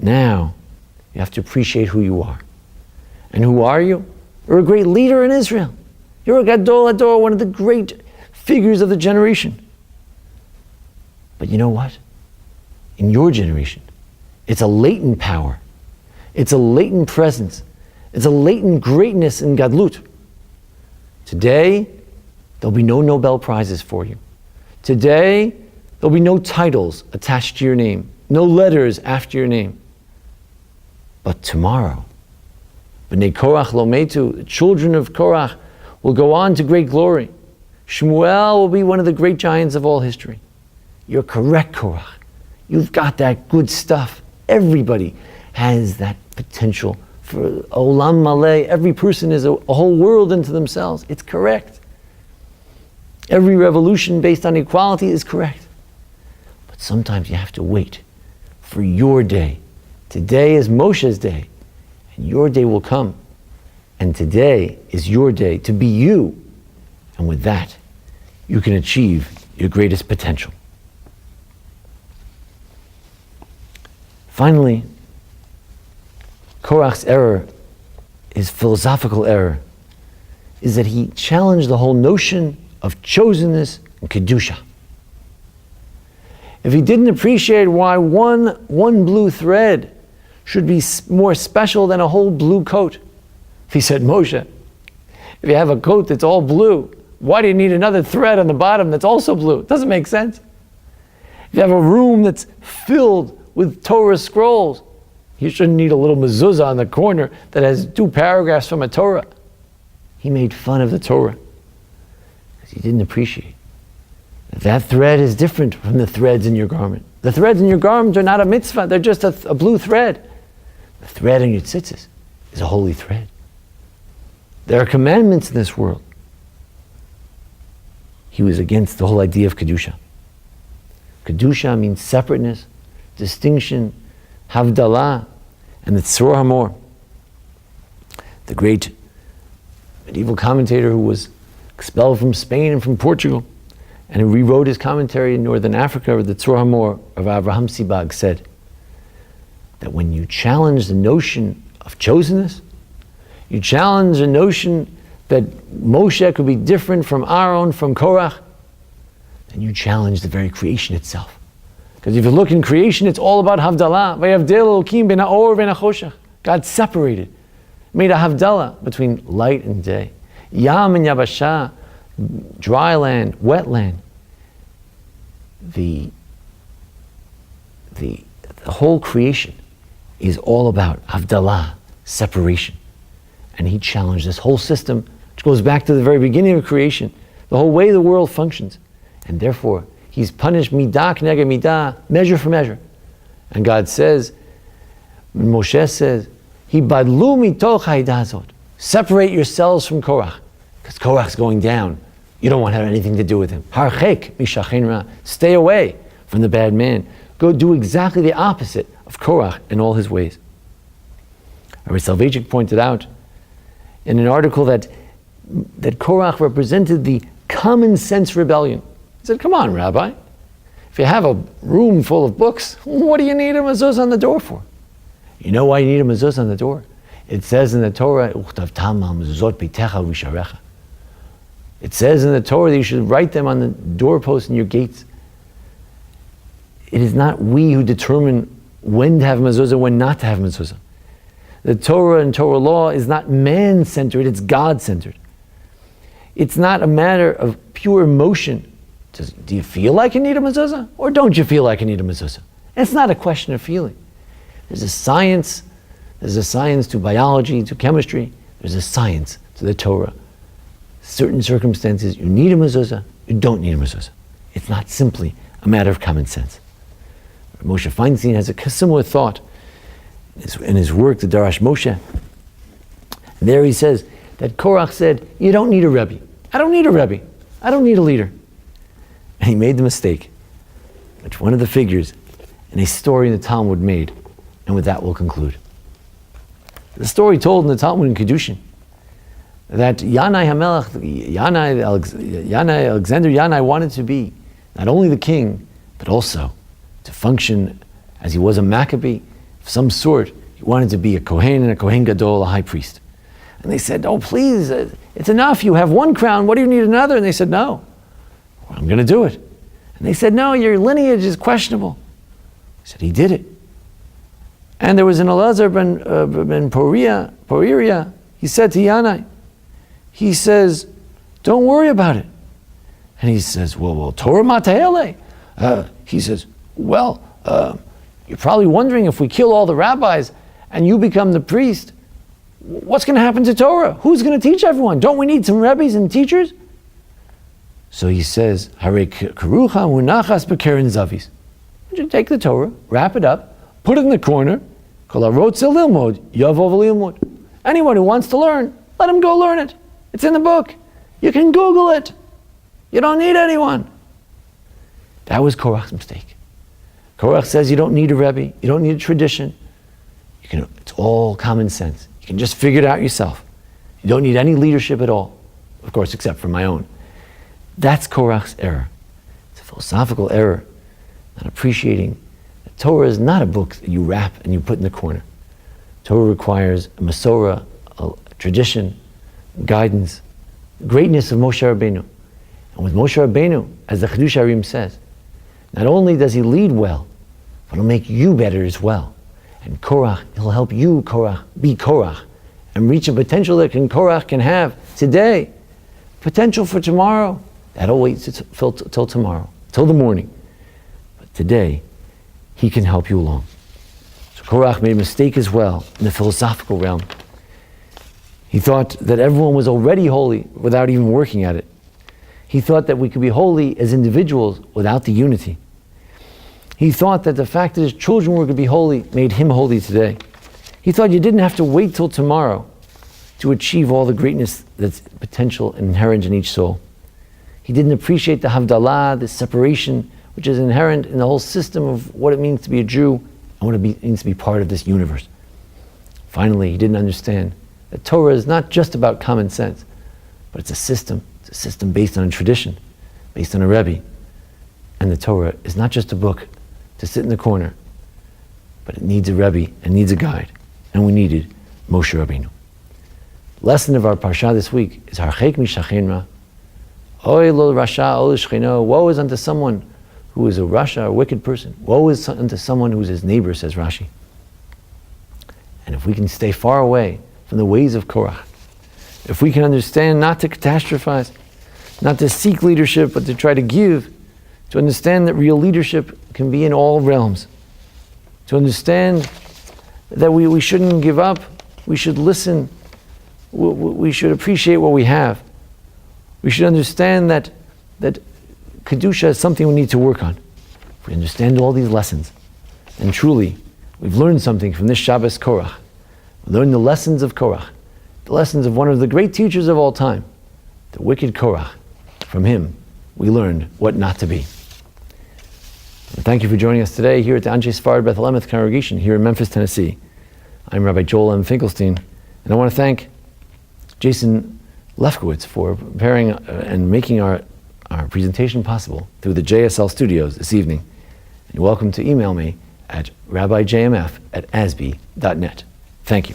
Now, you have to appreciate who you are. And who are you? You're a great leader in Israel. You're a Gadol Hador, one of the great figures of the generation. But you know what? In your generation, it's a latent power. It's a latent presence. It's a latent greatness in Gadlut. Today, there'll be no Nobel Prizes for you. Today, there'll be no titles attached to your name, no letters after your name. But tomorrow, B'nai Korach lo metu, the children of Korach, will go on to great glory. Shmuel will be one of the great giants of all history. You're correct, Korach. You've got that good stuff. Everybody has that potential for Olam Maleh. Every person is a whole world into themselves. It's correct. Every revolution based on equality is correct. But sometimes you have to wait for your day. Today is Moshe's day, and your day will come. And today is your day to be you. And with that, you can achieve your greatest potential. Finally, Korach's error, his philosophical error, is that he challenged the whole notion of chosenness and Kedusha. If he didn't appreciate why one blue thread should be more special than a whole blue coat, if he said, Moshe, if you have a coat that's all blue, why do you need another thread on the bottom that's also blue? It doesn't make sense. If you have a room that's filled with Torah scrolls, you shouldn't need a little mezuzah on the corner that has 2 paragraphs from a Torah. He made fun of the Torah because he didn't appreciate that thread is different from the threads in your garment. The threads in your garment are not a mitzvah, they're just a blue thread. The thread in your tzitzis is a holy thread. There are commandments in this world. He was against the whole idea of Kedusha. Kedusha means separateness, distinction, Havdalah, and the Tzor Hamor. The great medieval commentator who was expelled from Spain and from Portugal, and who rewrote his commentary in Northern Africa, or the Tzor Hamor of Avraham Sibag, said that when you challenge the notion of chosenness, you challenge the notion that Moshe could be different from Aaron, from Korach, then you challenge the very creation itself. Because if you look in creation, it's all about Havdalah. Vayavdel Elokim ben ha'or ben ha'choshech. God separated, made a Havdalah between light and day. Yam and Yabashah, dry land, wet land. The whole creation is all about Havdalah, separation. And he challenged this whole system, which goes back to the very beginning of creation, the whole way the world functions. And therefore, he's punished midah k'neged midah, measure for measure. And God says, Moshe says, Hibadlu mitoch ha'edah hazot. Separate yourselves from Korach, because Korach's going down. You don't want to have anything to do with him. Harchek mishachen ra. Stay away from the bad man. Go do exactly the opposite of Korach in all his ways. Rabbi Soloveitchik pointed out in an article that Korach represented the common sense rebellion. He said, come on, Rabbi. If you have a room full of books, what do you need a mezuzah on the door for? You know why you need a mezuzah on the door? It says in the Torah, it says in the Torah that you should write them on the doorposts and your gates. It is not we who determine when to have mezuzah, when not to have mezuzah. The Torah and Torah law is not man-centered, it's God-centered. It's not a matter of pure emotion. Do you feel like you need a mezuzah? Or don't you feel like you need a mezuzah? It's not a question of feeling. There's a science to biology, to chemistry. There's a science to the Torah. Certain circumstances, you need a mezuzah, you don't need a mezuzah. It's not simply a matter of common sense. Moshe Feinstein has a similar thought in his work, the Darash Moshe. And there he says that Korach said, you don't need a Rebbe. I don't need a Rebbe. I don't need a leader. And he made the mistake, which one of the figures in a story in the Talmud made. And with that we'll conclude. The story told in the Talmud in Kedushin that Yanai Alexander Yanai wanted to be not only the king, but also to function as he was a Maccabee of some sort. He wanted to be a Kohen and a Kohen Gadol, a high priest. And they said, oh, please, it's enough. You have one crown. What do you need another? And they said, no, well, I'm going to do it. And they said, no, your lineage is questionable. He said, he did it. And there was an Elazar ben Poriria. He said to Yanai, he says, don't worry about it. And he says, well, Torah Matahele. He says, well, you're probably wondering if we kill all the rabbis and you become the priest, what's going to happen to Torah? Who's going to teach everyone? Don't we need some rabbis and teachers? So he says, Hare Karucha Munachas B'Keren Zavis. You take the Torah, wrap it up, put it in the corner. Anyone who wants to learn, let him go learn it. It's in the book. You can Google it. You don't need anyone. That was Korach's mistake. Korach says you don't need a Rebbe, you don't need a tradition. It's all common sense. You can just figure it out yourself. You don't need any leadership at all, of course, except for my own. That's Korach's error. It's a philosophical error, not appreciating that Torah is not a book that you wrap and you put in the corner. Torah requires a Masorah, a tradition, guidance, the greatness of Moshe Rabbeinu. And with Moshe Rabbeinu, as the Chidush Harim says, not only does he lead well, but he'll make you better as well. And Korach, he'll help you, Korach, be Korach and reach a potential that Korach can have today, potential for tomorrow. That'll wait till tomorrow, till the morning. But today, he can help you along. So Korach made a mistake as well in the philosophical realm. He thought that everyone was already holy without even working at it. He thought that we could be holy as individuals without the unity. He thought that the fact that his children were going to be holy made him holy today. He thought you didn't have to wait till tomorrow to achieve all the greatness that's potential and inherent in each soul. He didn't appreciate the Havdalah, the separation, which is inherent in the whole system of what it means to be a Jew and what it means to be part of this universe. Finally, he didn't understand that Torah is not just about common sense, but it's a system. It's a system based on a tradition, based on a Rebbe. And the Torah is not just a book to sit in the corner, but it needs a Rebbe and needs a guide. And we needed Moshe Rabbeinu. Lesson of our parsha this week is Harchek Mishachenra. Oy lo rasha ol shcheno. Woe is unto someone who is a rasha, a wicked person. Woe is unto someone who is his neighbor, says Rashi. And if we can stay far away from the ways of Korach, if we can understand not to catastrophize, not to seek leadership, but to try to give, to understand that real leadership can be in all realms, to understand that we shouldn't give up, we should listen, we should appreciate what we have. We should understand that Kedusha is something we need to work on. If we understand all these lessons, and truly, we've learned something from this Shabbos Korach. We learned the lessons of Korach, the lessons of one of the great teachers of all time, the wicked Korach. From him, we learned what not to be. And thank you for joining us today here at the Anshe Sfarad Beth Elemeth congregation here in Memphis, Tennessee. I'm Rabbi Joel M. Finkelstein, and I want to thank Jason Lefkowitz for preparing and making our presentation possible through the JSL studios this evening. And you're welcome to email me at rabbijmf@asbee.net. Thank you.